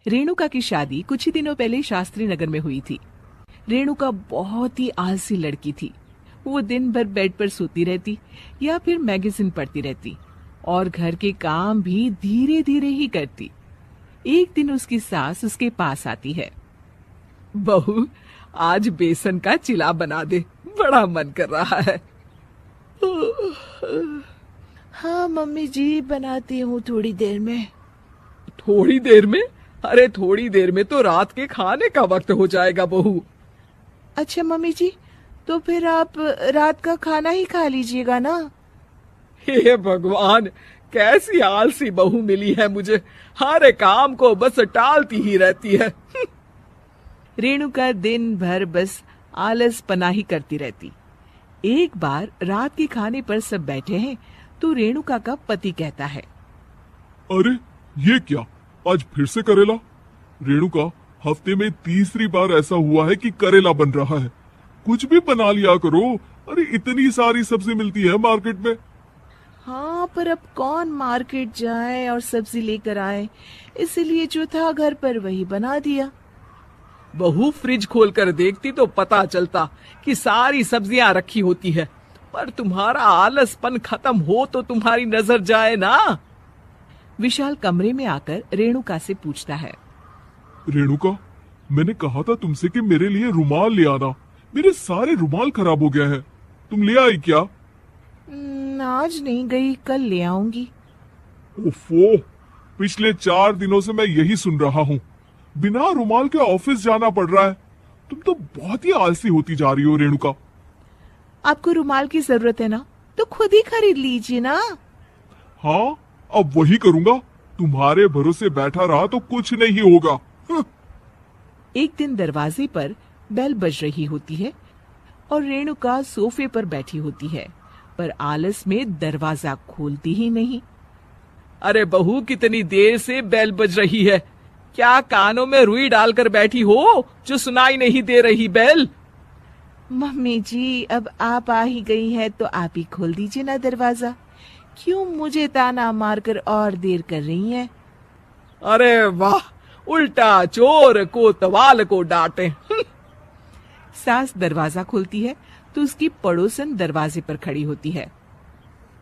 रेणुका की शादी कुछ ही दिनों पहले शास्त्री नगर में हुई थी। रेणुका बहुत ही आलसी लड़की थी। वो दिन भर बेड पर सोती रहती या फिर मैगजीन पढ़ती रहती और घर के काम भी धीरे धीरे ही करती। एक दिन उसकी सास उसके पास आती है। बहू, आज बेसन का चिला बना दे, बड़ा मन कर रहा है। हाँ मम्मी जी, बनाती हूँ थोड़ी देर में। थोड़ी देर में? अरे थोड़ी देर में तो रात के खाने का वक्त हो जाएगा बहू। अच्छा मम्मी जी, तो फिर आप रात का खाना ही खा लीजिएगा ना। हे भगवान, कैसी आलसी बहू मिली है मुझे, हर काम को बस टालती ही रहती है। रेणुका दिन भर बस आलस पना ही करती रहती। एक बार रात के खाने पर सब बैठे हैं तो रेणुका का पति कहता है, अरे ये क्या, आज फिर से करेला? रेणुका, हफ्ते में तीसरी बार ऐसा हुआ है कि करेला बन रहा है। कुछ भी बना लिया करो। अरे इतनी सारी सब्जी मिलती है मार्केट में। हाँ, पर अब कौन मार्केट जाए और सब्जी लेकर आए, इसलिए जो था घर पर वही बना दिया। बहू, फ्रिज खोलकर देखती तो पता चलता कि सारी सब्जियां रखी होती है, पर तुम्हारा आलसपन खत्म हो तो तुम्हारी नजर जाए ना। विशाल कमरे में आकर रेणुका से पूछता है, रेणुका, मैंने कहा था तुमसे कि मेरे लिए रुमाल ले आना। मेरे सारे रुमाल खराब हो गए हैं। तुम ले आई क्या? आज नहीं गई, कल ले आऊंगी। ओफो, पिछले 4 दिनों से मैं यही सुन रहा हूँ। बिना रुमाल के ऑफिस जाना पड़ रहा है। तुम तो बहुत ही आलसी होती जा रही हो रेणुका। आपको रुमाल की जरूरत है ना, तो खुद ही खरीद लीजिए ना। हाँ, अब वही करूंगा। तुम्हारे भरोसे बैठा रहा तो कुछ नहीं होगा। एक दिन दरवाजे पर बेल बज रही होती है और रेणुका सोफे पर बैठी होती है, पर आलस में दरवाजा खोलती ही नहीं। अरे बहू, कितनी देर से बेल बज रही है? क्या कानों में रुई डालकर बैठी हो जो सुनाई नहीं दे रही बेल? मम्मी जी, अब आप आ ही गई है तो आप ही खोल दीजिए ना दरवाजा। क्यों मुझे ताना मारकर और देर कर रही हैं? अरे वाह, उल्टा चोर कोतवाल को डांटे। सास दरवाजा खोलती है तो उसकी पड़ोसन दरवाजे पर खड़ी होती है।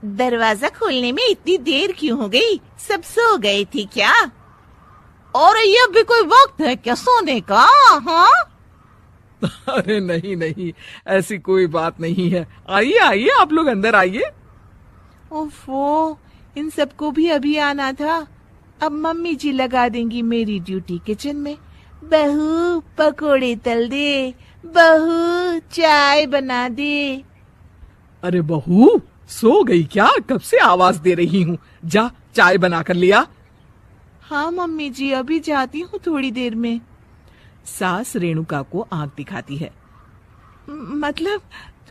दरवाजा खोलने में इतनी देर क्यों हो गई? सब सो गई थी क्या? और ये भी कोई वक्त है क्या सोने का? हाँ? अरे नहीं नहीं, ऐसी कोई बात नहीं है। आइए आइए, आप लोग अंदर आइए। ओफो, इन सबको भी अभी आना था। अब मम्मी जी लगा देंगी मेरी ड्यूटी किचन में। बहू पकोड़े तल दे, बहू चाय बना दे। अरे बहू, सो गई क्या? कब से आवाज दे रही हूँ, जा चाय बना कर लिया। हाँ मम्मी जी, अभी जाती हूँ थोड़ी देर में। सास रेणुका को आंख दिखाती है। मतलब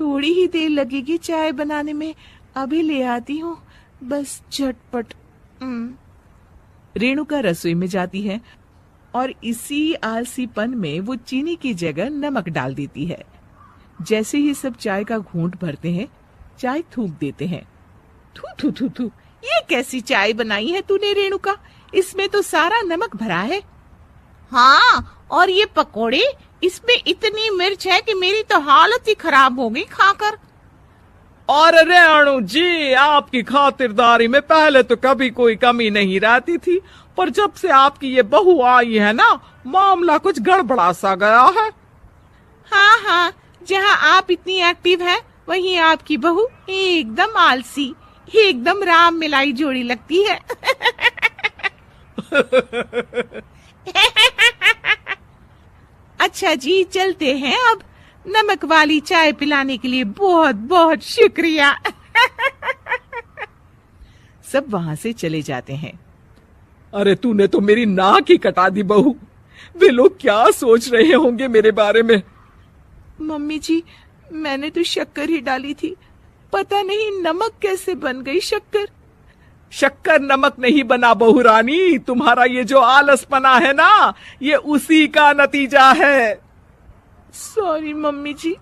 थोड़ी ही देर लगेगी चाय बनाने में, अभी ले आती हूँ, बस झटपट। रेणुका रसोई में जाती है और इसी आलसीपन में वो चीनी की जगह नमक डाल देती है। जैसे ही सब चाय का घूंट भरते हैं, चाय थूक देते हैं। थू थू थू थू, ये कैसी चाय बनाई है तूने रेणुका? इसमें तो सारा नमक भरा है। हाँ, और ये पकोड़े, इसमें इतनी मिर्च है कि मेरी तो हालत ही खराब हो गई खाकर। और रेणु जी, आपकी खातिरदारी में पहले तो कभी कोई कमी नहीं रहती थी, पर जब से आपकी ये बहू आई है ना, मामला कुछ गड़बड़ा सा गया है। हाँ हाँ, जहाँ आप इतनी एक्टिव हैं, वहीं आपकी बहू एकदम आलसी, एकदम राम मिलाई जोड़ी लगती है। अच्छा जी, चलते हैं अब। नमक वाली चाय पिलाने के लिए बहुत बहुत शुक्रिया। सब वहां से चले जाते हैं। अरे तूने तो मेरी नाक ही कटा दी बहू। वे लोग क्या सोच रहे होंगे मेरे बारे में? मम्मी जी, मैंने तो शक्कर ही डाली थी, पता नहीं नमक कैसे बन गई शक्कर। शक्कर नमक नहीं बना बहू रानी, तुम्हारा ये जो आलसपना है ना, ये उसी का नतीजा है। सॉरी मम्मी जी,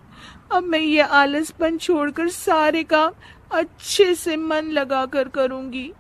अब मैं ये आलसपन छोड़कर सारे काम अच्छे से मन लगाकर करूंगी।